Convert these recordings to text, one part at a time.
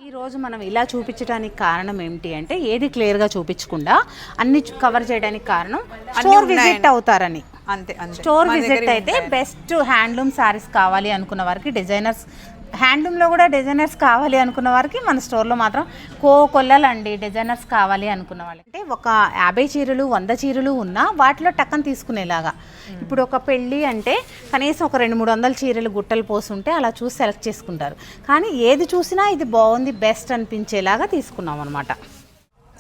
ఈరోజు మనం ఇలా చూపించడానికి కారణం ఏమిటి అంటే ఏది క్లియర్గా చూపించకుండా అన్ని కవర్ చేయడానికి కారణం స్టోర్ విజిట్ అవుతారని. అంతే స్టోర్ విజిట్ అయితే బెస్ట్ హ్యాండ్లూమ్ శారీస్ కావాలి అనుకున్న వారికి, డిజైనర్స్ హ్యాండ్లూమ్లో కూడా డిజైనర్స్ కావాలి అనుకున్న వారికి మన స్టోర్లో మాత్రం కొల్లలండి. డిజైనర్స్ కావాలి అనుకున్న వాళ్ళకి అంటే ఒక 50 చీరలు 100 చీరలు ఉన్నా వాటిలో టక్కన తీసుకునేలాగా. ఇప్పుడు ఒక పెళ్ళి అంటే కనీసం ఒక 200-300 చీరలు గుట్టలు పోసుంటే అలా చూసి సెలెక్ట్ చేసుకుంటారు. కానీ ఏది చూసినా ఇది బాగుంది బెస్ట్ అనిపించేలాగా తీసుకున్నాం అనమాట.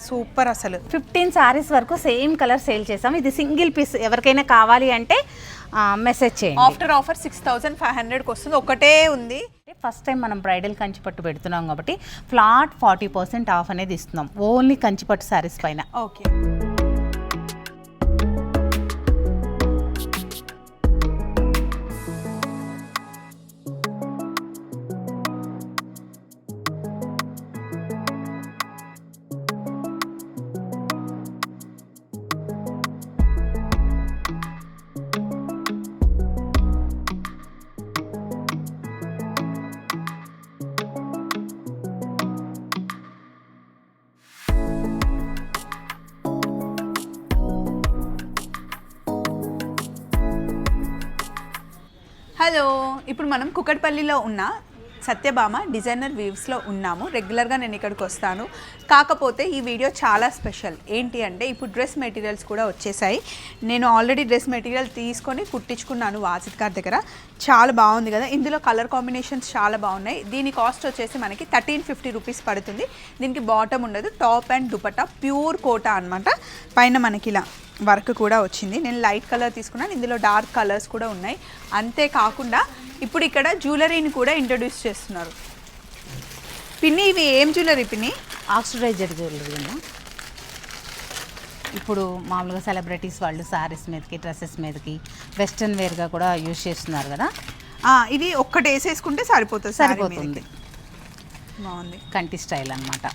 సూపర్. అసలు 15 సారీస్ వరకు సేమ్ కలర్ సేల్ చేసాం. ఇది సింగిల్ పీస్ ఎవరికైనా కావాలి అంటే మెసేజ్ చేయండి. ఆఫ్టర్ ఆఫర్ 6500కి వస్తుంది. ఒకటే ఉంది. ఫస్ట్ టైం మనం బ్రైడల్ కంచిపట్టు పెడుతున్నాం కాబట్టి ఫ్లాట్ 40% ఆఫ్ అనేది ఇస్తున్నాం ఓన్లీ కంచిపట్టు సారీస్ పైన. ఓకే. హలో, ఇప్పుడు మనం కుకట్పల్లిలో ఉన్న సత్యభామ డిజైనర్ వీవ్స్లో ఉన్నాము. రెగ్యులర్గా నేను ఇక్కడికి వస్తాను. కాకపోతే ఈ వీడియో చాలా స్పెషల్. ఏంటి అంటే ఇప్పుడు డ్రెస్ మెటీరియల్స్ కూడా వచ్చేసాయి. నేను ఆల్రెడీ డ్రెస్ మెటీరియల్ తీసుకొని కుట్టించుకున్నాను వాసిత్ గారి దగ్గర. చాలా బాగుంది కదా. ఇందులో కలర్ కాంబినేషన్స్ చాలా బాగున్నాయి. దీని కాస్ట్ వచ్చేసి మనకి 1350 రూపీస్ పడుతుంది. దీనికి బాటమ్ ఉండదు, top and dupatta pure Kota అనమాట. పైన మనకి ఇలా వర్క్ కూడా వచ్చింది. నేను లైట్ కలర్ తీసుకున్నాను. ఇందులో డార్క్ కలర్స్ కూడా ఉన్నాయి. అంతేకాకుండా ఇప్పుడు ఇక్కడ జ్యువెలరీని కూడా ఇంట్రడ్యూస్ చేస్తున్నారు. పిన్ని, ఇవి ఏం జ్యువెలరీ పిన్ని? ఆక్సిడైజ్డ్ జ్యువెలరీ అమ్మా. ఇప్పుడు మామూలుగా సెలబ్రిటీస్ వాళ్ళు శారీస్ మీదకి, డ్రెస్సెస్ మీదకి వెస్ట్రన్ వేర్గా కూడా యూజ్ చేస్తున్నారు కదా. ఇది ఒక్కటి వేసేసుకుంటే సరిపోతుంది. బాగుంది. కంటి స్టైల్ అనమాట.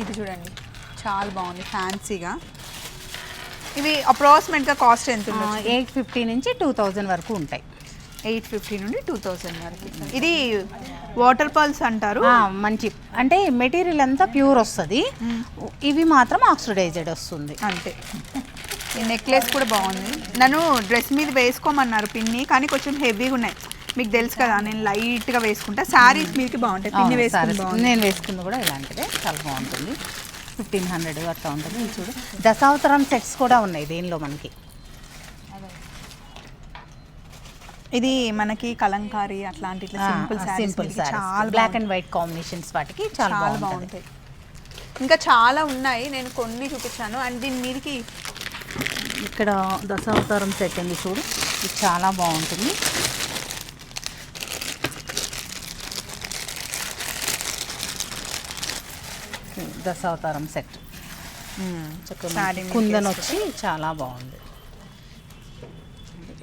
ఇది చూడండి, చాలా బాగుంది, ఫ్యాన్సీగా. ఇవి అప్రాక్సిమేట్గా కాస్ట్ ఎంత? 850 నుంచి 2000 వరకు ఉంటాయి. 850 నుండి 2000 వరకు. ఇది వాటర్ పర్ల్స్ అంటారు. మంచి అంటే మెటీరియల్ అంతా ప్యూర్ వస్తుంది. ఇవి మాత్రం ఆక్సిడైజ్డ్ వస్తుంది అంతే. ఈ నెక్లెస్ కూడా బాగుంది. నన్ను డ్రెస్ మీద వేసుకోమన్నారు పిన్ని, కానీ కొంచెం హెవీగా ఉన్నాయి. మీకు తెలుసు కదా, నేను లైట్గా వేసుకుంటా. శారీస్ మీదకి బాగుంటాయి. పిన్ని వేసుకుంది, నేను వేసుకుంది కూడా ఇలాంటిదే, చాలా బాగుంటుంది. 1500 అట్లా ఉంటుంది. ఇది చూడు, దశావతారం సెట్స్ కూడా ఉన్నాయి దీనిలో మనకి. ఇది మనకి కలంకారీ అట్లాంటి సింపుల్ చాలా బ్లాక్ అండ్ వైట్ కాంబినేషన్స్ వాటికి చాలా బాగుంటాయి. ఇంకా చాలా ఉన్నాయి, నేను కొన్ని చూపించాను. అండ్ దీని మీదకి ఇక్కడ దశావతారం సెట్ ఉంది చూడు, ఇది చాలా బాగుంటుంది. దశావతారం సెట్ కుందన్ వచ్చి చాలా బాగుంది.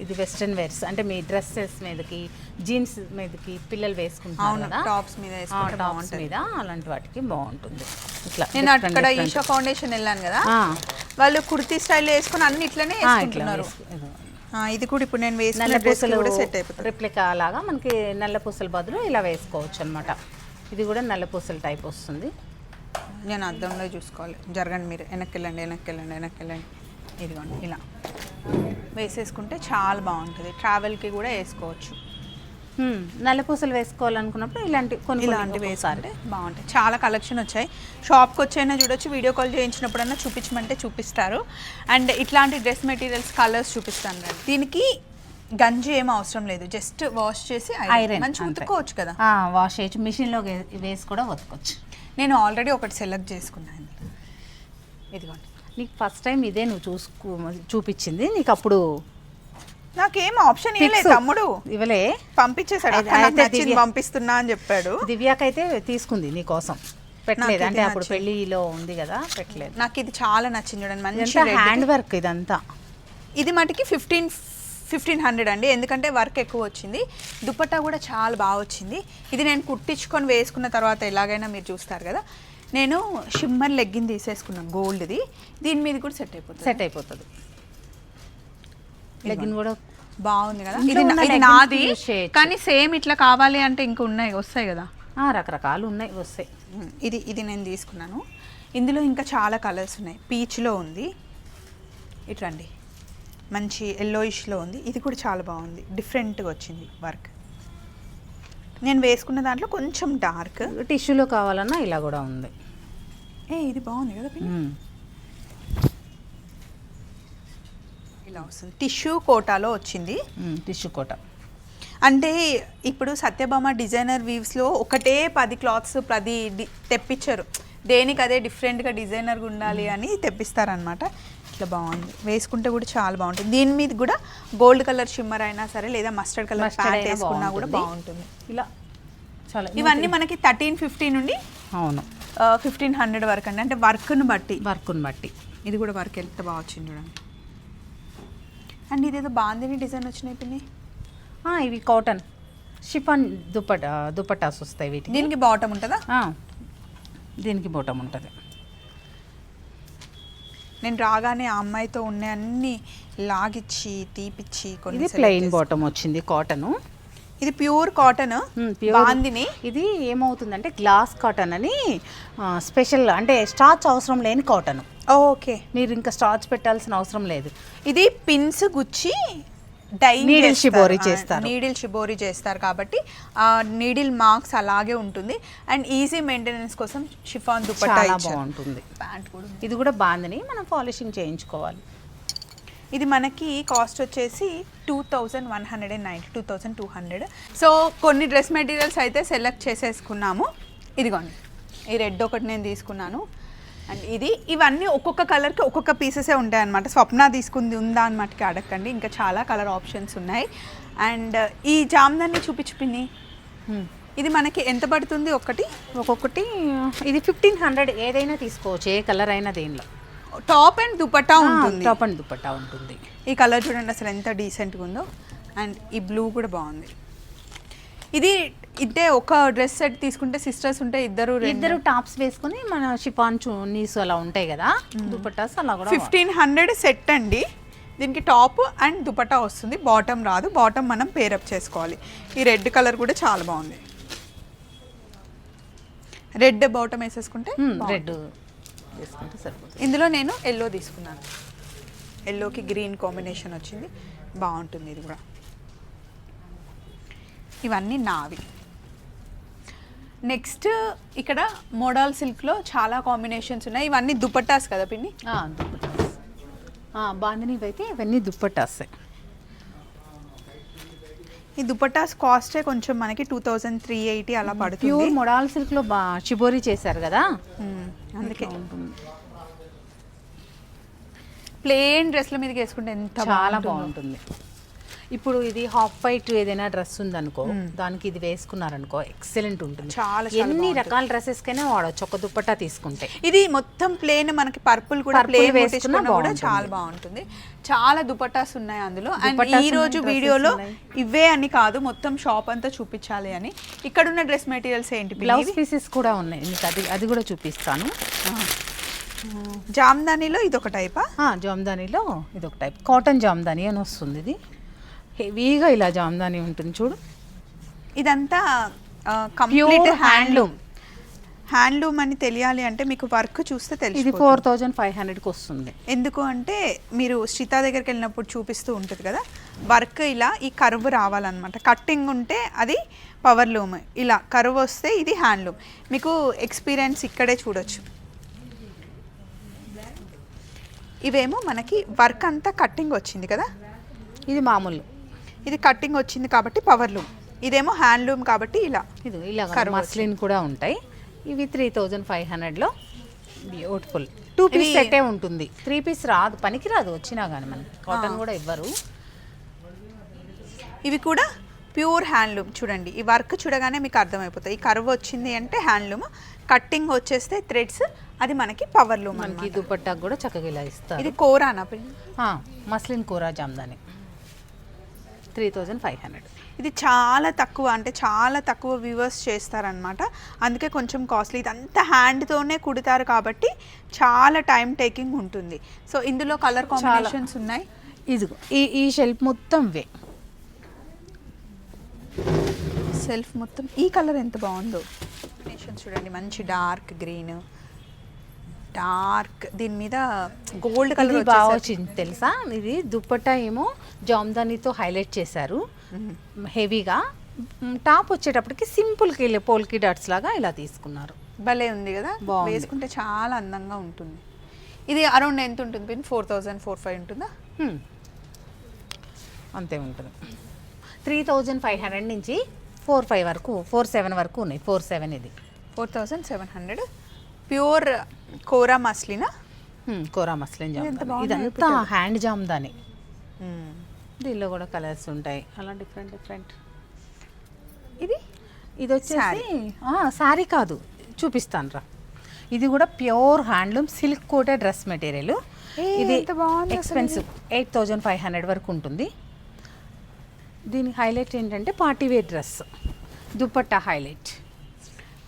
ఇది వెస్ట్రన్ వేర్స్ అంటే మీ డ్రెస్సెస్ మీదకి, జీన్స్ మీదకి పిల్లలు వేసుకుంటారు కదా, టాప్స్ మీద అలాంటి వాటికి బాగుంటుంది. ఇట్లా నేను అక్కడ ఈషా ఫౌండేషన్ వెళ్ళాను కదా, వాళ్ళు కుర్తీ స్టైల్ వేసుకుని అన్ని ఇట్లనే వేసుకుంటున్నారు. ఇది కూడా ఇప్పుడు నేను వేసిన డ్రెస్సులు కూడా సెట్ అయిపోతుంది. రిప్లికా లాగా మనకి నల్ల పూసల బదులు ఇలా వేసుకోవచ్చు అనమాట. ఇది కూడా నల్ల పూసల టైప్ వస్తుంది. నేను అద్దంలో చూసుకోవాలి. జరగండి మీరు, వెనక్కి వెళ్ళండి. ఇదిగోండి, ఇలా వేసేసుకుంటే చాలా బాగుంటుంది. ట్రావెల్కి కూడా వేసుకోవచ్చు. నల్ల పూసలు వేసుకోవాలనుకున్నప్పుడు ఇలాంటివి వేసుకుంటే బాగుంటాయి. చాలా కలెక్షన్ వచ్చాయి. షాప్కి వచ్చైనా చూడొచ్చు, వీడియో కాల్ చేయించినప్పుడన్నా చూపించమంటే చూపిస్తారు. అండ్ ఇట్లాంటి డ్రెస్ మెటీరియల్స్ కలర్స్ చూపిస్తాను. దీనికి గంజి ఏం అవసరం లేదు, జస్ట్ వాష్ చేసి ఐరన్ మంచిగా ఉతుక్కోవచ్చు కదా. వాష్ చేయొచ్చు, మిషన్లో వేసి కూడా ఉతుకోవచ్చు. నేను ఆల్రెడీ ఒకటి సెలెక్ట్ చేసుకున్నాను. ఇదిగోండి, నీకు ఫస్ట్ టైం ఇదే నువ్వు చూపించింది. నీకు అప్పుడు నాకేం ఆప్షన్ ఇవ్వలేదు, తమ్ముడు ఇవ్వలే, పంపించేసాడు. పంపిస్తున్నా అని చెప్పాడు. దివ్యాకైతే తీసుకుంది నీ కోసం, పెట్టలేదు అంటే అప్పుడు పెళ్లిలో ఉంది కదా, పెట్టలేదు. నాకు ఇది చాలా నచ్చింది. చూడండి, మంచి హ్యాండ్ వర్క్ ఇదంతా. ఇది మటుకి 1500 అండి, ఎందుకంటే వర్క్ ఎక్కువ వచ్చింది. దుపట్టా కూడా చాలా బాగా వచ్చింది. ఇది నేను కుట్టించుకొని వేసుకున్న తర్వాత ఎలాగైనా మీరు చూస్తారు కదా. నేను షిమ్మర్ లెగ్గిన్ తీసేసుకున్నాను గోల్డ్ది. దీని మీద కూడా సెట్ అయిపోతుంది. లెగ్గిన్ కూడా బాగుంది కదా. ఇంట్లో ఇది ఉన్న ఇది leggings నాది, use చేయొచ్చు. కానీ సేమ్ ఇట్లా కావాలి అంటే ఇంకా ఉన్నాయి, వస్తాయి కదా. రకరకాలు ఉన్నాయి, వస్తాయి. ఇది నేను తీసుకున్నాను. ఇందులో ఇంకా చాలా కలర్స్ ఉన్నాయి. పీచ్లో ఉంది, ఇట్లండి మంచి ఎల్లోయిష్లో ఉంది. ఇది కూడా చాలా బాగుంది, డిఫరెంట్గా వచ్చింది వర్క్. నేను వేసుకున్న దాంట్లో కొంచెం డార్క్. టిష్యూలో కావాలన్నా ఇలా కూడా ఉంది. ఇది బాగుంది కదా పిన్ని. ఇలా వస్తుంది, టిష్యూ కోటాలో వచ్చింది. టిష్యూ కోట అంటే ఇప్పుడు సత్యభామ డిజైనర్ వీవ్స్లో ఒకటే 10 క్లాత్స్ 10 తెప్పించారు. దేనికి అదే డిఫరెంట్గా డిజైనర్గా ఉండాలి అని తెప్పిస్తారనమాట. ఇట్లా బాగుంది, వేసుకుంటే కూడా చాలా బాగుంటుంది. దీని మీద కూడా గోల్డ్ కలర్ షిమ్మర్ అయినా సరే, లేదా మస్టర్డ్ కలర్ ప్యాంట్ వేసుకున్నా కూడా బాగుంటుంది. ఇలా చాలా ఇవన్నీ మనకి 1350 నుండి అవును 1500 వరకు అండి. అంటే వర్క్ను బట్టి. ఇది కూడా వర్క్ ఎంత బాగా వచ్చింది చూడండి. అండ్ ఇదేదో బాందిని డిజైన్ వచ్చినాయి పిన్ని. ఇవి కాటన్ షిఫాన్ దుపట్టాస్ వస్తాయి వీటికి. దీనికి బాటమ్ ఉంటుందా? దీనికి బాటమ్ ఉంటుంది. నేను రాగానే ఆ అమ్మాయితో ఉన్న అన్ని లాగిచ్చి తీపిచ్చి కొన్ని. ఇది ప్లెయిన్ బాటమ్ వచ్చింది, కాటన్. ఇది ప్యూర్ కాటన్ బాందిని. ఇది ఏమవుతుందంటే గ్లాస్ కాటన్ అని స్పెషల్, అంటే స్టార్చ్ అవసరం లేని కాటన్. ఓకే, మీరు ఇంకా స్టార్చ్ పెట్టాల్సిన అవసరం లేదు. ఇది పిన్స్ గుచ్చి నీడిల్ షిబోరి చేస్తారు. నీడిల్ షిబోరి చేస్తారు కాబట్టి ఆ నీడిల్ మార్క్స్ అలాగే ఉంటుంది. అండ్ ఈజీ మెయింటెనెన్స్ కోసం షిఫాన్ దుపట్టా బాగుంటుంది. ప్యాంట్ కూడా, ఇది కూడా బాగుందని మనం పాలిషింగ్ చేయించుకోవాలి. ఇది మనకి కాస్ట్ వచ్చేసి 2190, 2200. సో కొన్ని డ్రెస్ మెటీరియల్స్ అయితే సెలెక్ట్ చేసేసుకున్నాము. ఇదిగోండి, ఈ రెడ్ ఒకటి నేను తీసుకున్నాను. అండ్ ఇవన్నీ ఒక్కొక్క కలర్కి ఒక్కొక్క పీసెసే ఉంటాయి అన్నమాట. స్వప్న తీసుకుంది ఉందా అని మటుకి అడగండి, ఇంకా చాలా కలర్ ఆప్షన్స్ ఉన్నాయి. అండ్ ఈ జామ్దాన్ని చూపించుపిని, ఇది మనకి ఎంత పడుతుంది ఒక్కొక్కటి? ఇది 1500. ఏదైనా తీసుకోవచ్చు, ఏ కలర్ అయినా. దేనిలో టాప్ అండ్ దుపట్టా ఉంటుంది. టాప్ అండ్ దుపట్టా ఉంటుంది. ఈ కలర్ చూడండి అసలు ఎంత డీసెంట్గా ఉందో. అండ్ ఈ బ్లూ కూడా బాగుంది. ఇది ఇదే ఒక డ్రెస్ సెట్ తీసుకుంటే సిస్టర్స్ ఉంటే ఇద్దరు టాప్స్ వేసుకుని మన షిఫాన్ చున్నీస్ అలా ఉంటాయి కదా, దుపట్టాస్ అలా కూడా. 1500 సెట్ అండి. దీనికి టాప్ అండ్ దుపట్టా వస్తుంది, బాటమ్ రాదు. బాటమ్ మనం పేరప్ చేసుకోవాలి. ఈ రెడ్ కలర్ కూడా చాలా బాగుంది. రెడ్ బాటమ్ వేసేసుకుంటే రెడ్ వేసుకుంటే సరిపోతుంది. ఇందులో నేను ఎల్లో తీసుకున్నాను. ఎల్లోకి గ్రీన్ కాంబినేషన్ వచ్చింది, బాగుంటుంది ఇది కూడా. ఇవన్నీ నావి. నెక్స్ట్ ఇక్కడ మోడల్ సిల్క్లో చాలా కాంబినేషన్స్ ఉన్నాయి. ఇవన్నీ దుపట్టాస్ కదా పిన్ని? దుపట్టాస్. బాందిని అయితే ఇవన్నీ దుపట్టాస్. ఈ దుపట్టాస్ కాస్టే కొంచెం మనకి 2380 అలా పడుతుంది. ప్యూర్ మోడల్ సిల్క్లో చిబోరీ చేశారు కదా, అందుకే ఉంటుంది. ప్లెయిన్ డ్రెస్ల మీదకి వేసుకుంటే ఎంత చాలా బాగుంటుంది. ఇప్పుడు ఇది హాఫ్ వైట్ ఏదైనా డ్రెస్ ఉందనుకో, దానికి ఇది వేసుకున్నారనుకో ఎక్సలెంట్ ఉంటుంది. చాలా ఎన్ని రకాల డ్రెస్సెస్ కైనా వాడచ్చు ఒక దుపట్టా తీసుకుంటే. ఇది మొత్తం ప్లెయిన్, మనకి పర్పుల్ కూడా ప్లెయిన్ వేసుకున్నా కూడా చాలా బాగుంటుంది. చాలా దుపట్టాస్ ఉన్నాయి అందులో. అండ్ ఈ రోజు వీడియోలో ఇవే అని కాదు, మొత్తం షాప్ అంతా చూపించాలి అని. ఇక్కడ ఉన్న డ్రెస్ మెటీరియల్స్ ఏంటి? బ్లౌజ్ పీసెస్ కూడా ఉన్నాయి, మీకు అది కూడా చూపిస్తాను. జామ్దానీలో ఇదొక టైపా? జామ్దానీలో ఇదొక టైప్, కాటన్ జామ్దానీ అని వస్తుంది. ఇది హెవీగా ఇలా జామ్దానీ ఉంటుంది చూడు. ఇదంతా కంప్లీట్ హ్యాండ్లూమ్ అని తెలియాలి అంటే మీకు వర్క్ చూస్తే తెలుసు. ఇది 4500కి వస్తుంది. ఎందుకు అంటే మీరు శ్రీతా దగ్గరికి వెళ్ళినప్పుడు చూపిస్తూ ఉంటుంది కదా, వర్క్ ఇలా ఈ కర్వ్ రావాలన్నమాట. కట్టింగ్ ఉంటే అది పవర్ లూమ్, ఇలా కర్వ్ వస్తే ఇది హ్యాండ్లూమ్. మీకు ఎక్స్పీరియన్స్ ఇక్కడే చూడొచ్చు. ఇవేమో మనకి వర్క్ అంతా కట్టింగ్ వచ్చింది కదా, ఇది మామూలు. ఇది కట్టింగ్ వచ్చింది కాబట్టి పవర్ లూమ్, ఇదేమో హ్యాండ్లూమ్ కాబట్టి ఇలా. ఇది ఇలా మస్లిన్ కూడా ఉంటాయి. ఇవి 3500లో బ్యూటిఫుల్ 2 పీస్ సెట్టే ఉంటుంది. 3 పీస్ రాదు, పనికి రాదు వచ్చినా కానీ. మనకి కాటన్ కూడా ఇవ్వరు. ఇవి కూడా ప్యూర్ హ్యాండ్లూమ్. చూడండి ఈ వర్క్ చూడగానే మీకు అర్థమైపోతుంది. ఈ కర్వ్ వచ్చింది అంటే హ్యాండ్లూమ్, కట్టింగ్ వచ్చేస్తే థ్రెడ్స్, అది మనకి పవర్ లూమ్. మనకి దుపట్టా కూడా చక్కగా ఇలా ఇస్తారు. ఇది కోరానా? మస్లిన్ కోరా జామ్దాని 3500. ఇది చాలా తక్కువ, అంటే చాలా తక్కువ వ్యూవర్స్ చేస్తారనమాట, అందుకే కొంచెం కాస్ట్లీ. ఇదంతా హ్యాండ్తోనే కుడతారు కాబట్టి చాలా టైం టేకింగ్ ఉంటుంది. సో ఇందులో కలర్ కాంబినేషన్స్ ఉన్నాయి. ఇదిగో ఈ షెల్ఫ్ మొత్తం వే సెల్ఫ్ మొత్తం ఈ కలర్ ఎంత బాగుందో కాంబినేషన్ చూడండి, మంచి డార్క్ గ్రీన్, డార్క్ దీని మీద గోల్డ్ కలర్ ఇది బాగా వచ్చింది తెలుసా. ఇది దుపట్టా ఏమో జామ్దానీతో హైలైట్ చేశారు హెవీగా. టాప్ వచ్చేటప్పటికి సింపుల్ పోల్కి డాట్స్ లాగా ఇలా తీసుకున్నారు. భలే ఉంది కదా, బాగుంది. వేసుకుంటే చాలా అందంగా ఉంటుంది. ఇది అరౌండ్ ఎంత ఉంటుంది పిన్? 4000, 4500 ఉంటుందా? అంతే ఉంటుంది. 3500 నుంచి 45 వరకు, 47 వరకు ఉన్నాయి. 47 ఇది 4700. ప్యూర్ కోరా మస్లినా, కోరా మస్లిన్ ఎంత జామ్. బాగుంది ఇదంతా హ్యాండ్ జామ్దాని. దీనిలో కూడా కలర్స్ ఉంటాయి అలా డిఫరెంట్. ఇది వచ్చేసి శారీ కాదు, చూపిస్తాను రా. ఇది కూడా pure handloom silk coated dress material. ఇది ఎక్స్పెన్సివ్, 8500 వరకు ఉంటుంది. దీని హైలైట్ ఏంటంటే party wear dress, dupatta highlight.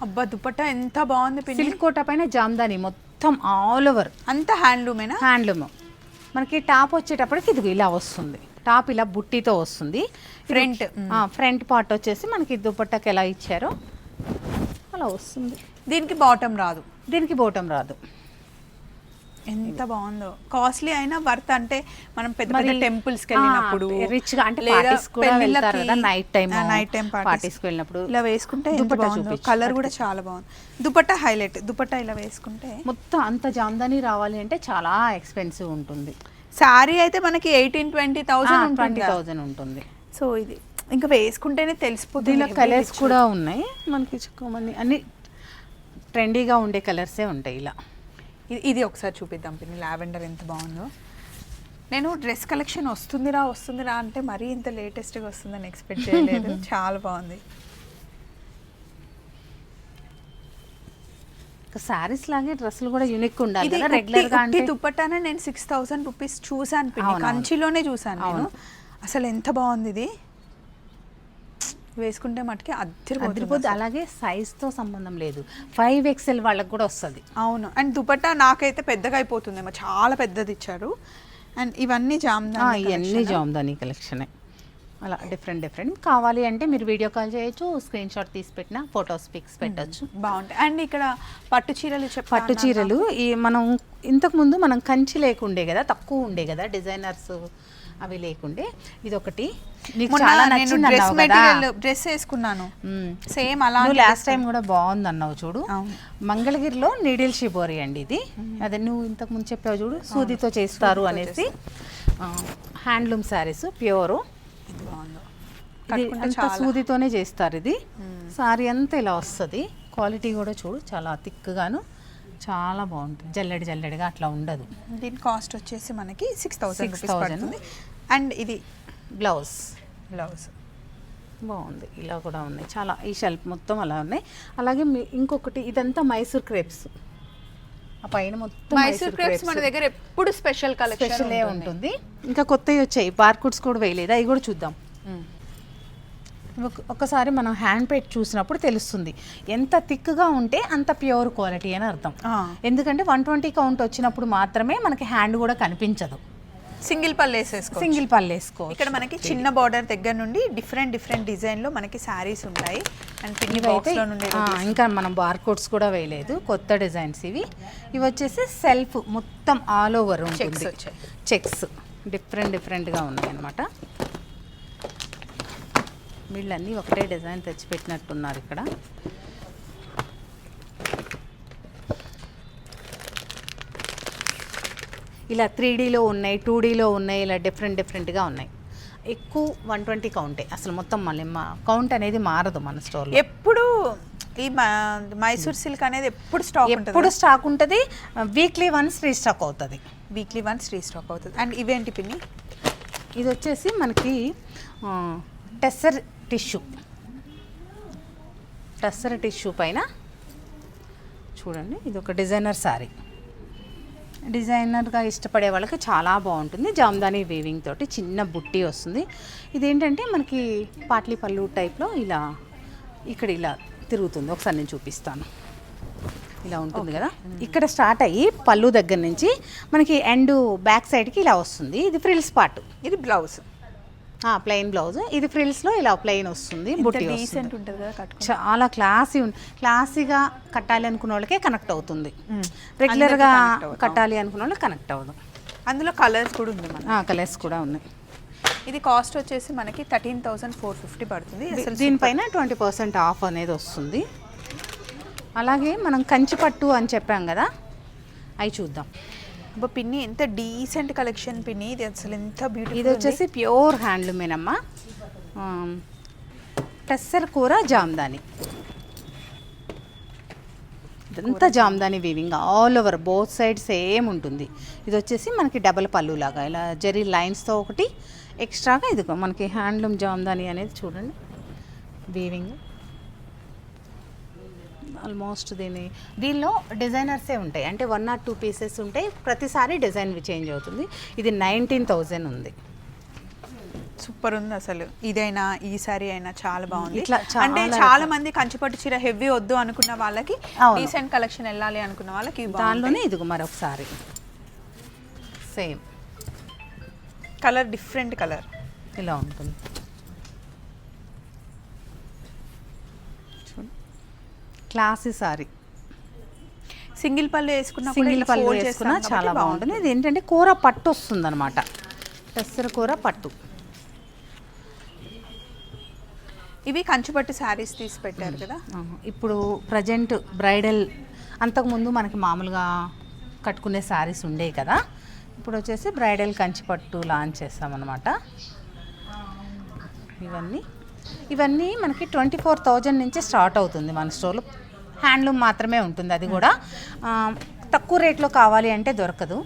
అబ్బా దుపట్టా ఎంత బాగుంది పిన్ని. సిల్క్ కోటా పైన జామ్దాని మొత్తం ఆల్ ఓవర్ అంతా హ్యాండ్లూమేనా? హ్యాండ్లూమ్. మనకి టాప్ వచ్చేటప్పటికి ఇది ఇలా వస్తుంది. టాప్ ఇలా బుట్టితో వస్తుంది. ఫ్రంట్ పార్ట్ వచ్చేసి మనకి దుపట్టాకి ఎలా ఇచ్చారో అలా వస్తుంది. దీనికి బాటమ్ రాదు. దీనికి బాటమ్ రాదు. ఎంత బాగుందో. కాస్ట్లీ అయినా వర్త్. అంటే మనం పెద్ద పెద్ద టెంపుల్స్ కి వెళ్ళినప్పుడు రిచ్ గా, అంటే పార్టీస్ కూడా వెళ్తారు కదా, నైట్ టైం పార్టీస్ కి వెళ్ళినప్పుడు ఇలా వేసుకుంటే కలర్ కూడా చాలా బాగుంది. దుపట్టా హైలైట్. దుపట్టా ఇలా వేసుకుంటే మొత్తం అంత జామ్దాని రావాలి అంటే చాలా ఎక్స్పెన్సివ్ ఉంటుంది. శారీ అయితే మనకి 18,000-20,000 ఉంటుంది. సో ఇది ఇంకా వేసుకుంటేనే తెలిసిపోతుంది. దీనిలో కలర్స్ కూడా ఉన్నాయి మనకి. మంది అన్ని ట్రెండీగా ఉండే కలర్సే ఉంటాయి. ఇలా ఇది ఒకసారి చూపిద్దాం పిన్ని. లావెండర్ ఎంత బాగుందో. నేను డ్రెస్ కలెక్షన్ వస్తుందిరా అంటే మరీ ఇంత లేటెస్ట్గా వస్తుందని ఎక్స్పెక్ట్ చేయలేదు. చాలా బాగుంది. సారీస్ లాగే డ్రెస్సులు కూడా యూనిక్ ఉండాలి కదా రెగ్యులర్ గా. అంటే దుపట్టానే నేను 6000 రూపీస్ చూసాను పిన్ని, కంచిలోనే చూసాను నేను. అసలు ఎంత బాగుంది ఇది. వేసుకుంటే మటుకి అద్దరిపోద్ది. అలాగే సైజ్ తో సంబంధం లేదు, 5XL వాళ్ళకి కూడా వస్తుంది. అవును. అండ్ దుపట్టా నాకైతే పెద్దగా అయిపోతుందేమో, చాలా పెద్దది ఇచ్చారు. అండ్ ఇవన్నీ జామ్దాని కలెక్షనే. అలా డిఫరెంట్ కావాలి అంటే మీరు వీడియో కాల్ చేయొచ్చు, స్క్రీన్ షాట్ తీసి పెట్టినా ఫొటోస్ పిక్స్ పెట్టచ్చు. బాగుంటాయి. అండ్ ఇక్కడ పట్టు చీరలు ఈ మనం ఇంతకుముందు మనం కంచి లేకుండే కదా, తక్కువ ఉండే కదా డిజైనర్స్, అవి లేకుండే. ఇది ఒకటి నీకు చాలా నచ్చింది అన్నావు కదా, డ్రెస్ వేసుకున్నాను సేమ్ అలా. లాస్ట్ టైం కూడా బాగుంది అన్నావు చూడు. మంగళగిరిలో నీడిల్ షిబోరి అండి ఇది. అదే నువ్వు ఇంతకు ముందు చెప్పావు చూడు, సూదితో చేస్తారు అనేసి. హ్యాండ్లూమ్ శారీస్ ప్యూర్, సూదితోనే చేస్తారు. ఇది సారీ అంతా ఇలా వస్తుంది. క్వాలిటీ కూడా చూడు చాలా థిక్గాను చాలా బాగుంటుంది. జల్లెడిగా అట్లా ఉండదు. దీని కాస్ట్ వచ్చేసి మనకి 6,000. అండ్ ఇది బ్లౌజ్ బాగుంది. ఇలా కూడా ఉన్నాయి చాలా. ఈ షెల్ఫ్ మొత్తం అలా ఉన్నాయి. అలాగే ఇంకొకటి ఇదంతా మైసూర్ క్రేప్స్. ఆ పైన మొత్తం మైసూర్ క్రేప్స్ మన దగ్గర ఎప్పుడు స్పెషల్ కలెక్షన్ ఉంటుంది. ఇంకా కొత్తవి వచ్చాయి, బార్కోడ్స్ కూడా వేయలేదు, అవి కూడా చూద్దాం. ఒక్కసారి మనం హ్యాండ్ పెట్టి చూసినప్పుడు తెలుస్తుంది ఎంత థిక్గా ఉంటే అంత ప్యూర్ క్వాలిటీ అని అర్థం. ఎందుకంటే 120 కౌంట్ వచ్చినప్పుడు మాత్రమే మనకి హ్యాండ్ కూడా కనిపించదు. సింగిల్ పళ్ళు వేసుకో. ఇక్కడ మనకి చిన్న బార్డర్ దగ్గర నుండి డిఫరెంట్ డిజైన్ లో మనకి శారీస్ ఉంటాయి. అండ్ ఇంకా మనం బార్కోడ్స్ కూడా వేయలేదు, కొత్త డిజైన్స్ ఇవి వచ్చేసి సెల్ఫ్ మొత్తం ఆల్ ఓవర్ ఉంటుంది. చెక్స్ డిఫరెంట్గా ఉన్నాయి అన్నమాట. వీళ్ళన్నీ ఒకటే డిజైన్ తెచ్చిపెట్టినట్టున్నారు ఇక్కడ. ఇలా 3Dలో ఉన్నాయి, 2Dలో ఉన్నాయి, ఇలా డిఫరెంట్గా ఉన్నాయి. ఎక్కువ 120 కౌంటే అసలు. మొత్తం మళ్ళీ కౌంట్ అనేది మారదు మన స్టోర్లో. ఎప్పుడు ఈ మైసూర్ సిల్క్ అనేది ఎప్పుడు స్టాక్ ఉంటుంది. వీక్లీ వన్స్ రీస్టాక్ అవుతుంది. అండ్ ఇవేంటి పిన్ని? ఇది వచ్చేసి మనకి టెస్సర్ టిష్యూ పైన చూడండి. ఇది ఒక డిజైనర్ శారీ. డిజైనర్గా ఇష్టపడే వాళ్ళకి చాలా బాగుంటుంది. జామ్దాని వీవింగ్ తోటి చిన్న బుట్టి వస్తుంది. ఇదేంటంటే మనకి పాట్లీ పళ్ళు టైప్లో ఇలా ఇక్కడ ఇలా తిరుగుతుంది. ఒకసారి నేను చూపిస్తాను. ఇలా ఉంటుంది కదా, ఇక్కడ స్టార్ట్ అయ్యి పళ్ళు దగ్గర నుంచి మనకి ఎండ్ బ్యాక్ సైడ్కి ఇలా వస్తుంది. ఇది ఫ్రిల్స్ పార్ట్. ఇది బ్లౌజ్. Plain blouse. ఇది ఫ్రిల్స్లో ఇలా ప్లెయిన్ వస్తుంది, బుట్టి డీసెంట్ ఉంటుంది కదా కట్టుకో. చాలా క్లాసీగా కట్టాలి అనుకున్న వాళ్ళకే కనెక్ట్ అవుతుంది. రెగ్యులర్గా కట్టాలి అనుకున్న వాళ్ళకి కనెక్ట్ అవ్వదు. అందులో కలర్స్ కూడా ఉంది మన కలర్స్ కూడా ఉన్నాయి. ఇది కాస్ట్ వచ్చేసి మనకి 13,450 పడుతుంది. అసలు దీనిపైన 20% ఆఫ్ అనేది వస్తుంది. అలాగే మనం కంచిపట్టు అని చెప్పాం కదా, అవి చూద్దాం. అబ్బా పిన్ని ఎంత డీసెంట్ కలెక్షన్ పిన్ని, ఇది అసలు ఎంత బ్యూటిఫుల్. ఇది వచ్చేసి ప్యూర్ హ్యాండ్లూమేనమ్మా. టెస్సర్ కూర జామ్దాని, ఇదంతా Jamdani weaving all over both side same ఉంటుంది. ఇది వచ్చేసి మనకి డబల్ పళ్ళు లాగా ఇలా జరీ లైన్స్తో ఒకటి ఎక్స్ట్రాగా ఇది మనకి హ్యాండ్లూమ్ జామ్దాని అనేది చూడండి వీవింగ్. ఆల్మోస్ట్ దీనిలో డిజైనర్సే ఉంటాయి, అంటే 1 or 2 పీసెస్ ఉంటాయి, ప్రతిసారి డిజైన్ చేంజ్ అవుతుంది. ఇది 19,000 ఉంది. సూపర్ ఉంది అసలు. ఇదైనా ఈ సారీ అయినా చాలా బాగుంది. ఇట్లా అంటే చాలా మంది కంచిపట్టు చీర హెవీ వద్దు అనుకున్న వాళ్ళకి, డీసెంట్ కలెక్షన్ వెళ్ళాలి అనుకున్న వాళ్ళకి దానిలోనే ఇదిగో మరొకసారి సేమ్ కలర్, డిఫరెంట్ కలర్ ఇలా ఉంటుంది. క్లాసీ సారీ, సింగిల్ పళ్ళు వేసుకున్నా సింగిల్ పళ్ళు వేసుకున్నా చాలా బాగుంటుంది. ఇది ఏంటంటే కూర పట్టు వస్తుంది అనమాట, టెస్సర్ కూర పట్టు. ఇవి కంచిపట్టు శారీస్ తీసి పెట్టారు కదా. ఇప్పుడు ప్రజెంట్ బ్రైడల్, అంతకుముందు మనకి మామూలుగా కట్టుకునే శారీస్ ఉండేవి కదా, ఇప్పుడు వచ్చేసి బ్రైడల్ కంచిపట్టు లాంచ్ చేస్తామన్నమాట. ఇవన్నీ మనకి 24,000 నుంచి స్టార్ట్ అవుతుంది మన స్టోర్లో. హ్యాండ్లూమ్ మాత్రమే ఉంటుంది, అది కూడా తక్కువ రేట్లో కావాలి అంటే దొరకదు,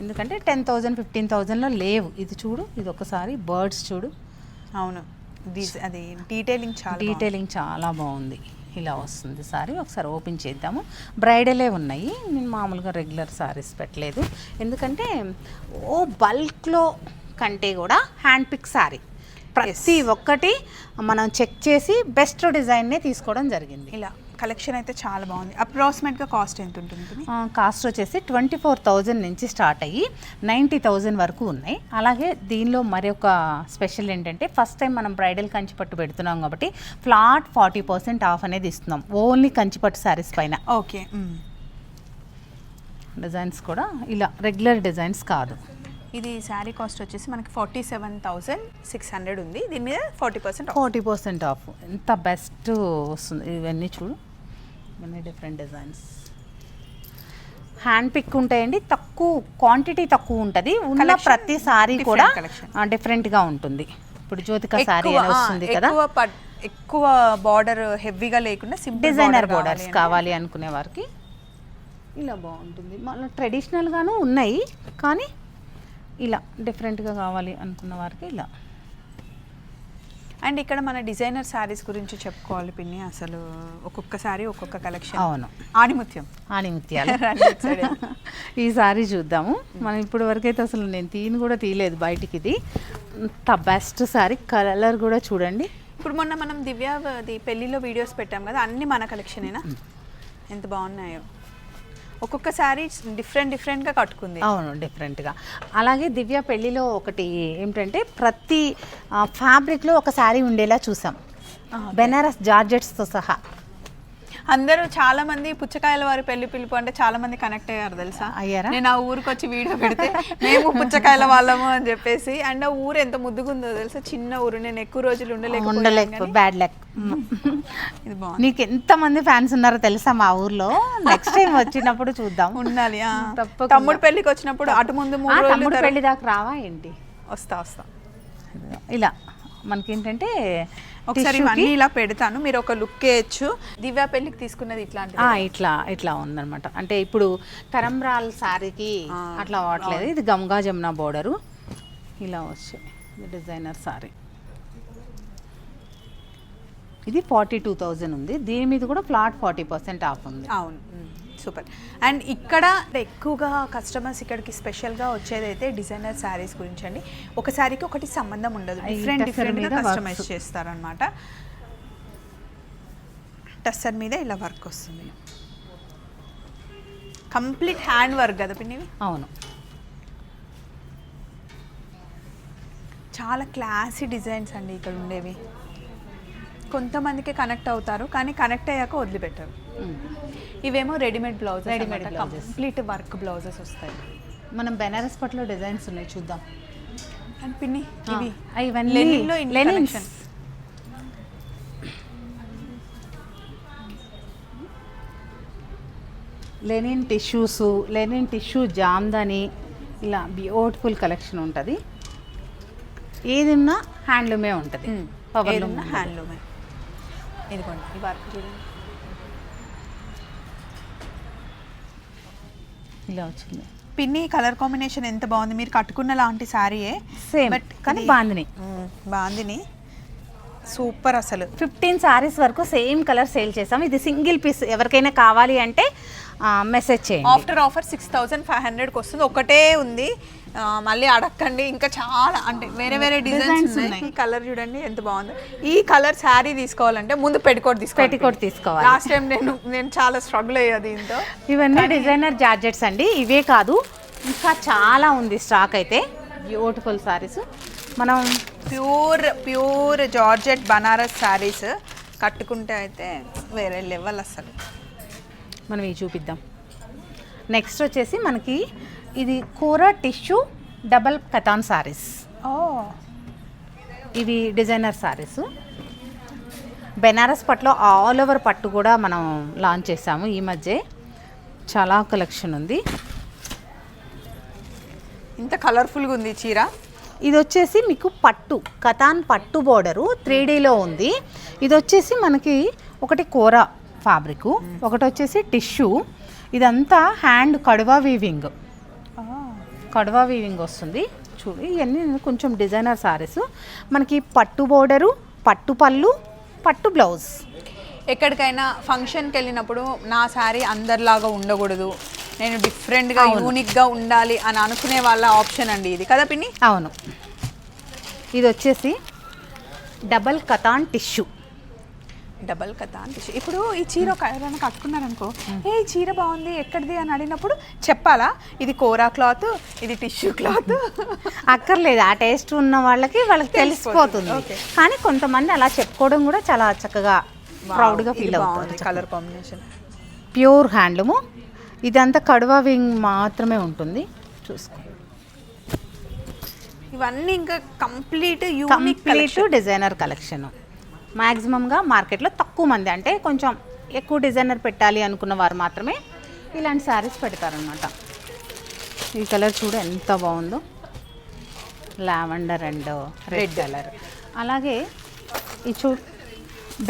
ఎందుకంటే 10,000 15,000లో లేవు. ఇది చూడు, ఇది ఒకసారి బర్డ్స్ చూడు. అవును, అది డీటెయిలింగ్ చాలా బాగుంది. ఇలా వస్తుంది సారీ. ఒకసారి ఓపెన్ చేద్దాము. బ్రైడలే ఉన్నాయి, నేను మామూలుగా రెగ్యులర్ సారీస్ పెట్టలేదు, ఎందుకంటే బల్క్లో కంటే కూడా హ్యాండ్ పిక్ సారీ ప్రతి ఒక్కటి మనం చెక్ చేసి బెస్ట్ డిజైన్నే తీసుకోవడం జరిగింది. ఇలా కలెక్షన్ అయితే చాలా బాగుంది. అప్రాక్సిమేట్గా కాస్ట్ ఎంత ఉంటుంది? కాస్ట్ వచ్చేసి 24,000 నుంచి స్టార్ట్ అయ్యి 90,000 వరకు ఉన్నాయి. అలాగే దీనిలో మరొక స్పెషల్ ఏంటంటే, ఫస్ట్ టైం మనం బ్రైడల్ కంచిపట్టు పెడుతున్నాం కాబట్టి ఫ్లాట్ 40% ఆఫ్ అనేది ఇస్తున్నాం, ఓన్లీ కంచిపట్టు శారీస్ పైన. ఓకే, డిజైన్స్ కూడా ఇలా రెగ్యులర్ డిజైన్స్ కాదు. ఇది శారీ కాస్ట్ వచ్చేసి మనకి 47,600 ఉంది. దీని మీద 40% ఆఫ్. ఎంత బెస్ట్ వస్తుంది. ఇవన్నీ చూడు, ఇవన్నీ డిఫరెంట్ డిజైన్స్, హ్యాండ్ పిక్ ఉంటాయండి. తక్కువ క్వాంటిటీ తక్కువ ఉంటుంది, ఉన్న ప్రతి సారీ కూడా డిఫరెంట్గా ఉంటుంది. ఇప్పుడు జ్యోతిక సారీ అని వస్తుంది కదా, ఎక్కువ బార్డర్ హెవీగా లేకుండా డిజైనర్ బార్డర్స్ కావాలి అనుకునే వారికి ఇలా బాగుంటుంది. మళ్ళీ ట్రెడిషనల్గాను ఉన్నాయి, కానీ ఇలా డిఫరెంట్గా కావాలి అనుకున్న వారికి ఇలా. అండ్ ఇక్కడ మన డిజైనర్ శారీస్ గురించి చెప్పుకోవాలి పిన్ని, అసలు ఒక్కొక్క సారీ ఒక్కొక్క కలెక్షన్. అవును, ఆణిముత్యాలు. ఈ సారీ చూద్దాము మనం. ఇప్పుడు వరకు అయితే అసలు నేను కూడా తీయలేదు బయటికి. ఇది అంత బెస్ట్ సారీ, కలర్ కూడా చూడండి. ఇప్పుడు మొన్న మనం దివ్యది పెళ్ళిలో వీడియోస్ పెట్టాం కదా, అన్నీ మన కలెక్షనేనా? ఎంత బాగున్నాయో. ఒక్కొక్క శారీ డిఫరెంట్గా కట్టుకుంది. అవును, డిఫరెంట్గా. అలాగే దివ్య పెళ్ళిలో ఒకటి ఏమిటంటే, ప్రతి ఫ్యాబ్రిక్లో ఒక శారీ ఉండేలా చూసాం, బెనారస్ జార్జెట్స్తో సహా. అందరూ చాలా మంది పుచ్చకాయల వారి పెళ్లి పిలుపు అంటే చాలా మంది కనెక్ట్ అయ్యారు తెలుసా. నేను ఆ ఊరికి వచ్చి వీడియో పెడితే మేము పుచ్చకాయల వాళ్ళము అని చెప్పేసి. అండ్ ఆ ఊరు ఎంత ముద్దుగుందో తెలుసా, చిన్న ఊరు. నేను ఎక్కువ రోజులు ఉండలేక బ్యాడ్ లక్. ఇది బాగుంది. నీకు ఎంతమంది ఫ్యాన్స్ ఉన్నారో తెలుసా మా ఊర్లో. నెక్స్ట్ టైం వచ్చినప్పుడు చూద్దాం. ఉండాలి. తమ్ముడు పెళ్లికి వచ్చినప్పుడు అటు ముందు 3 రోజులు పెళ్లి దాకా రావా ఏంటి? వస్తా. ఇలా మనకేంటంటే ఒకసారి ఇవన్నీ ఇలా పెడతాను, మీరు ఒక లుక్ వేయచ్చు. దివ్య పెళ్ళికి తీసుకున్నది ఇట్లా ఉందన్నమాట. అంటే ఇప్పుడు తరంబ్రాల్ శారీకి అట్లా వాడలేదు, ఇది గంగా జమున బోర్డరు ఇలా వచ్చాయి. డిజైనర్ శారీ ఇది 42,000 ఉంది. దీని మీద కూడా ఫ్లాట్ 40% ఆఫ్ ఉంది. అవును, సూపర్. అండ్ ఇక్కడ ఎక్కువగా కస్టమర్స్ ఇక్కడికి స్పెషల్గా వచ్చేదైతే డిజైనర్ శారీస్ గురించి అండి. ఒక శారీకి ఒకటి సంబంధం ఉండదు, డిఫరెంట్గా కస్టమైజ్ చేస్తారనమాట. టస్సర్ మీద ఇలా వర్క్ వస్తుంది, కంప్లీట్ హ్యాండ్ వర్క్ కదా పిన్నివి. అవును, చాలా క్లాసీ డిజైన్స్ అండి ఇక్కడ ఉండేవి. కొంతమందికి కనెక్ట్ అవుతారు, కానీ కనెక్ట్ అయ్యాక వదిలిపెట్టరు. ఇవేమో readymade blouse, readymade complete work blouses వస్తాయి. మనం బెనారస్ పట్టులో డిజైన్స్ ఉన్నాయి, చూద్దాం. అండ్ పిన్ని ఇవి ఇవన్నీ లెనిన్లో linens. Linen tissues, linen tissue Jamdani, ఇలా బ్యూటిఫుల్ కలెక్షన్ ఉంటుంది. ఏదిన్నా హ్యాండ్లూమే ఉంటుంది, పవర్లూమ్ హ్యాండ్లూమే. ఇదిగోండి ఈ వర్క్ చూడండి, ఇలా వచ్చింది. పిన్ని కలర్ కాంబినేషన్ ఎంత బాగుంది. మీరు కట్టుకున్న లాంటి శారీయే సేమ్, బట్ కానీ బాందిని బాందిని సూపర్. అసలు 15 సారీస్ వరకు సేమ్ కలర్ సేల్ చేసాం. ఇది సింగిల్ పీస్, ఎవరికైనా కావాలి అంటే మెసేజ్ చేయండి. ఆఫ్టర్ ఆఫర్ 6500కి వస్తుంది. ఒకటే ఉంది, మళ్ళీ అడగండి. ఇంకా చాలా అంటే వేరే వేరే డిజైన్స్ ఉన్నాయి. ఈ కలర్ చూడండి ఎంత బాగుంది. ఈ కలర్ శారీ తీసుకోవాలంటే ముందు పెటికోట్ తీసుకోవాలి. లాస్ట్ టైం నేను చాలా స్ట్రగుల్ అయ్యేది దీంతో. ఇవన్నీ డిజైనర్ జార్జెట్స్ అండి. ఇవే కాదు, ఇంకా చాలా ఉంది స్టాక్. అయితే బ్యూటిఫుల్ సారీస్, మనం ప్యూర్ జార్జెట్ బనారస్ శారీస్ కట్టుకుంటే అయితే వేరే లెవెల్ అసలు. మనం ఇవి చూపిద్దాం. నెక్స్ట్ వచ్చేసి మనకి ఇది కోరా టిష్యూ డబల్ కతాన్ సారీస్. ఇవి డిజైనర్ సారీస్. బెనారస్ పట్టులో ఆల్ ఓవర్ పట్టు కూడా మనం లాంచ్ చేసాము ఈ మధ్య. చాలా కలెక్షన్ ఉంది. ఇంత కలర్ఫుల్గా ఉంది చీర. ఇది వచ్చేసి మీకు పట్టు కతాన్ పట్టు బోర్డరు 3Dలో ఉంది. ఇది వచ్చేసి మనకి ఒకటి కోరా ఫ్యాబ్రిక్, ఒకటి వచ్చేసి టిష్యూ. ఇదంతా హ్యాండ్ కడువా వీవింగ్ వస్తుంది. చూడు, ఇవన్నీ కొంచెం డిజైనర్ సారీస్. మనకి పట్టు బోర్డరు, పట్టు పళ్ళు, పట్టు బ్లౌజ్. ఎక్కడికైనా ఫంక్షన్కి వెళ్ళినప్పుడు నా శారీ అందరిలాగా ఉండకూడదు, నేను డిఫరెంట్గా యూనిక్గా ఉండాలి అని అనుకునే వాళ్ళ ఆప్షన్ అండి ఇది కదా పిన్ని? అవును. ఇది వచ్చేసి డబల్ కతాన్ టిష్యూ. ఇప్పుడు ఈ చీర ఒక ఎవరైనా కట్టుకున్నారనుకో, ఏ చీర బాగుంది ఎక్కడిది అని అడిగినప్పుడు చెప్పాలా ఇది కోరా క్లాత్, ఇది టిష్యూ క్లాత్? అక్కర్లేదు, ఆ టేస్ట్ ఉన్న వాళ్ళకి తెలిసిపోతుంది. కానీ కొంతమంది అలా చెప్పుకోవడం కూడా చాలా చక్కగా ప్రౌడ్గా ఫీల్ అవుతుంది. Colour combination pure handloom. ఇదంతా కడువా వింగ్ మాత్రమే ఉంటుంది, చూసుకో. ఇవన్నీ ఇంకా కంప్లీట్ డిజైనర్ కలెక్షన్. మ్యాక్సిమంగా మార్కెట్లో తక్కువ మంది, అంటే కొంచెం ఎక్కువ డిజైనర్ పెట్టాలి అనుకున్న వారు మాత్రమే ఇలాంటి శారీస్ పెడతారనమాట. ఈ కలర్ చూడు ఎంత బాగుందో, లావెండర్ అండ్ రెడ్ కలర్. అలాగే ఈ చూడు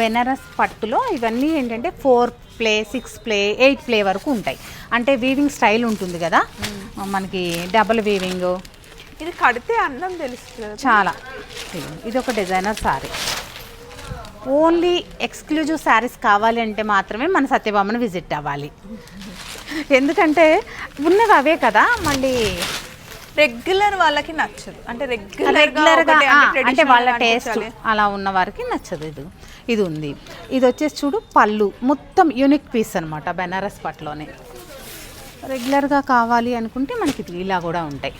బెనారస్ పట్టులో ఇవన్నీ ఏంటంటే 4 ప్లే 6 ప్లే 8 ప్లే వరకు ఉంటాయి. అంటే వీవింగ్ స్టైల్ ఉంటుంది కదా మనకి, డబుల్ వీవింగ్. ఇది కడితే అందం తెలుస్తుంది చాలా. ఇది ఒక designer sorry. Only exclusive saris కావాలి అంటే మాత్రమే మన సత్యభామను విజిట్ అవ్వాలి. ఎందుకంటే ఉన్నవి అవే కదా, మళ్ళీ రెగ్యులర్ వాళ్ళకి నచ్చదు. అంటే రెగ్యులర్గా అంటే వాళ్ళ టేస్ట్ అలా ఉన్న వారికి నచ్చదు. ఇది ఉంది. ఇది వచ్చేసి చూడు పళ్ళు మొత్తం యూనిక్ పీస్ అనమాట బెనారస్ పట్టులోనే. రెగ్యులర్గా కావాలి అనుకుంటే మనకి ఇలా కూడా ఉంటాయి.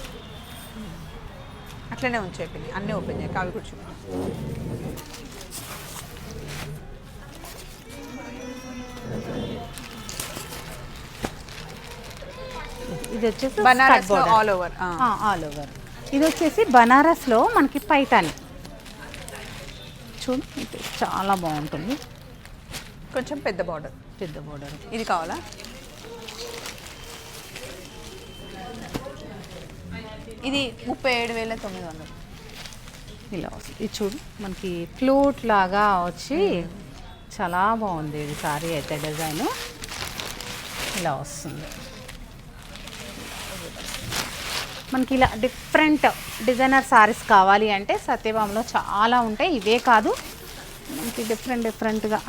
అట్లనే ఉంచేయండి, అన్నీ ఓపెన్ చేయక అవి కూడా చూడండి. ఇది వచ్చేసి బనారస్ ఆల్ ఓవర్. ఇది వచ్చేసి బనారస్లో మనకి పైతాని. చూడు చాలా బాగుంటుంది, కొంచెం పెద్ద బార్డర్. ఇది కావాలా? ఇది 37,900 ఇలా వస్తుంది. ఇది చూడు మనకి ఫ్లూట్ లాగా వచ్చి చాలా బాగుంది ఇది సారీ అయితే. డిజైన్ ఇలా వస్తుంది మనకి. ఇలా డిఫరెంట్ డిజైనర్ సారీస్ కావాలి అంటే సత్యభామలో చాలా ఉంటాయి. ఇవే కాదు మనకి డిఫరెంట్గా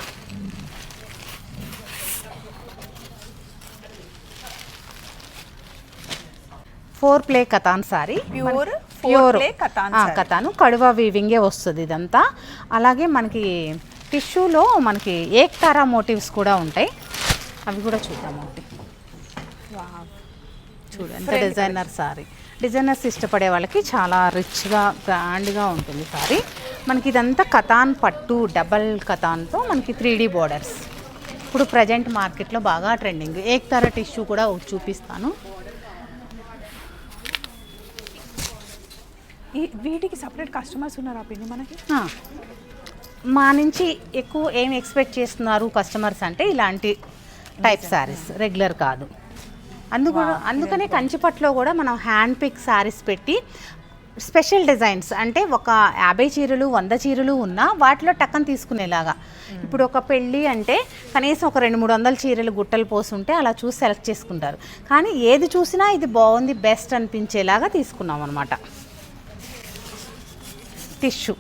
four ply Katan sari. Pure Katan Kadwa వీవింగే వస్తుంది ఇదంతా. అలాగే మనకి టిష్యూలో మనకి ఏక్తారా మోటివ్స్ కూడా ఉంటాయి, అవి కూడా చూద్దాం. ఒకటి చూడండి డిజైనర్ సారీ. డిజైనర్స్ ఇష్టపడే వాళ్ళకి చాలా రిచ్గా గ్రాండ్గా ఉంటుంది సారీ. మనకి ఇదంతా కతాన్ పట్టు డబల్ కతాన్తో మనకి 3D బోర్డర్స్. ఇప్పుడు ప్రజెంట్ మార్కెట్లో బాగా ట్రెండింగ్. ఏక్తారా టిష్యూ కూడా చూపిస్తాను. వీటికి సపరేట్ కస్టమర్స్ ఉన్నారు ఆ పిన్ని మనకి. మా నుంచి ఎక్కువ ఏం ఎక్స్పెక్ట్ చేస్తున్నారు కస్టమర్స్ అంటే ఇలాంటి టైప్ శారీస్, రెగ్యులర్ కాదు. అందుకనే కంచిపట్లో కూడా మనం హ్యాండ్ పిక్ శారీస్ పెట్టి స్పెషల్ డిజైన్స్ అంటే ఒక 50 చీరలు 100 చీరలు ఉన్నా వాటిలో టక్కన తీసుకునేలాగా. ఇప్పుడు ఒక పెళ్ళి అంటే కనీసం ఒక 200-300 చీరలు గుట్టలు పోసుంటే అలా చూసి సెలెక్ట్ చేసుకుంటారు. కానీ ఏది చూసినా ఇది బాగుంది బెస్ట్ అనిపించేలాగా తీసుకున్నాం అనమాట. టిష్యూ,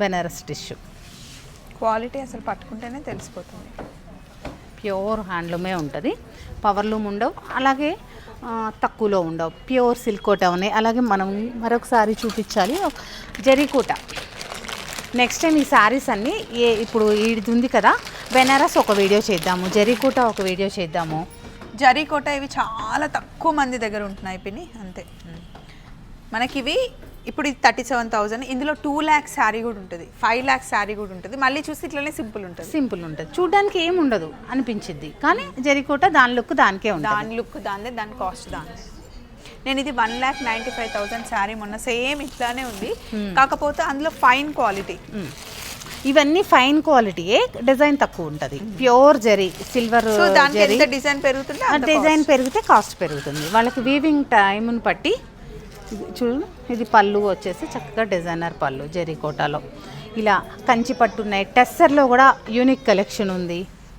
బెనారస్ టిష్యూ క్వాలిటీ అసలు పట్టుకుంటేనే తెలిసిపోతుంది. ప్యూర్ హ్యాండ్లూమే ఉంటుంది. పవర్లూమ్ ఉండవు, అలాగే తక్కువలో ఉండవు. ప్యూర్ సిల్క్ కోట ఉన్నాయి. అలాగే మనం మరొకసారి చూపించాలి జరీకోట. నెక్స్ట్ టైం ఈ శారీస్ అన్నీ ఇప్పుడు ఇది ఉంది కదా బెనారస్ ఒక వీడియో చేద్దాము, జరీకోట ఒక వీడియో చేద్దాము. జరీకోట ఇవి చాలా తక్కువ మంది దగ్గర ఉంటున్నాయి పిన్ని, అంతే. మనకి ఇవి ఇప్పుడు ఇది 37,000. ఇందులో 2 lakhs శారీ కూడా ఉంటుంది, 5 lakhs శారీ కూడా ఉంటుంది. మళ్ళీ చూస్తే ఇట్లనే సింపుల్ ఉంటుంది, చూడడానికి ఏం ఉండదు అనిపించింది. కానీ జరీకోట దాని లుక్ దానికే ఉంటుంది. దాని లుక్ దానిదే, దాని కాస్ట్ దాని. నేను ఇది 1,95,000 శారీ మొన్న సేమ్ ఇట్లానే ఉంది, కాకపోతే అందులో ఫైన్ క్వాలిటీ. ఇవన్నీ ఫైన్ క్వాలిటీయే, డిజైన్ తక్కువ ఉంటుంది. Pure zari silver zari. Design పెరుగుతుంది, డిజైన్ పెరిగితే కాస్ట్ పెరుగుతుంది. వాళ్ళకి వీవింగ్ టైంని బట్టి. చూడు ఇది పళ్ళు వచ్చేసి చక్కగా డిజైనర్ పళ్ళు జరీకోటాలో. ఇలా కంచి పట్టు ఉన్నాయి. టెస్సర్లో కూడా యూనిక్ కలెక్షన్ ఉంది.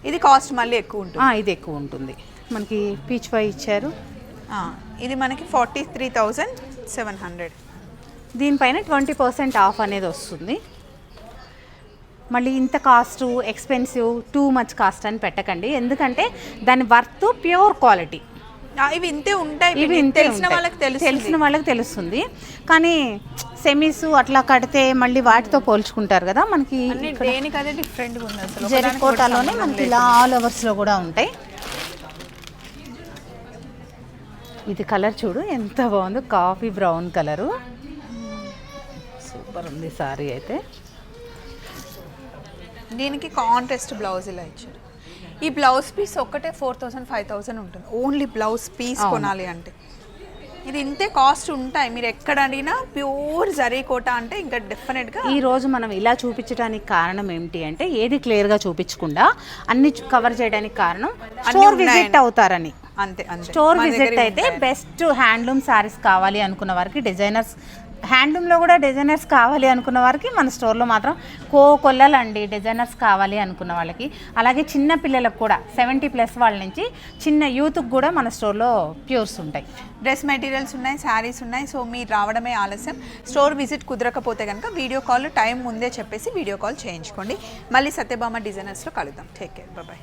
ఇది కాస్ట్ మళ్ళీ ఎక్కువ ఉంటుంది. ఇది ఎక్కువ ఉంటుంది. మనకి పీచ్ పై ఇచ్చారు. ఇది మనకి 43,700. దీనిపైన 20% ఆఫ్ అనేది వస్తుంది. మళ్ళీ ఇంత cost expensive too much cost అని పెట్టకండి, ఎందుకంటే దాని వర్త్ ప్యూర్ క్వాలిటీ. ఇవి ఇంతే ఉంటాయి, ఇవి తెలిసిన వాళ్ళకి తెలుస్తుంది. కానీ సెమీస్ అట్లా కడితే మళ్ళీ వాటితో పోల్చుకుంటారు కదా. మనకి దేనికదే డిఫరెంట్గా ఉంది అసలు. జరీకోటాలోనే మనకి ఇలా ఆల్ ఓవర్స్లో కూడా ఉంటాయి. ఇది కలర్ చూడు ఎంత బాగుందో, కాఫీ బ్రౌన్ కలరు, సూపర్ ఉంది సారీ అయితే. దీనికి కాంట్రాస్ట్ బ్లౌజ్ ఇలా ఇచ్చారు. ఈ బ్లౌజ్ పీస్ ఒక్కటే 4,000-5,000 ఉంటుంది, ఓన్లీ బ్లౌజ్ పీస్ కొనాలి అంటే. ఇది ఇంతే కాస్ట్ ఉంటాయి. మీరు ఎక్కడ అడిగినా ప్యూర్ జరీకోట అంటే ఇంకా డెఫినెట్గా. ఈరోజు మనం ఇలా చూపించడానికి కారణం ఏమిటి అంటే ఏది క్లియర్గా చూపించకుండా అన్ని కవర్ చేయడానికి కారణం స్టోర్ విజిట్ అవుతారని. అంతే. స్టోర్ విజిట్ అయితే బెస్ట్ హ్యాండ్లూమ్ శారీస్ కావాలి అనుకున్న వారికి, డిజైనర్స్ హ్యాండ్లూమ్లో కూడా డిజైనర్స్ కావాలి అనుకున్న వారికి మన స్టోర్లో మాత్రం కొల్లలండి డిజైనర్స్ కావాలి అనుకున్న వాళ్ళకి. అలాగే చిన్న పిల్లలకు కూడా 70+ వాళ్ళ నుంచి చిన్న యూత్కి కూడా మన స్టోర్లో ప్యూర్స్ ఉంటాయి. డ్రెస్ మెటీరియల్స్ ఉన్నాయి, శారీస్ ఉన్నాయి. సో మీరు రావడమే ఆలస్యం. స్టోర్ విజిట్ కుదరకపోతే కనుక వీడియో కాల్ టైం ముందే చెప్పేసి వీడియో కాల్ చేయించుకోండి. మళ్ళీ సత్యభామ డిజైనర్స్లో కలుద్దాం. Take care, bye.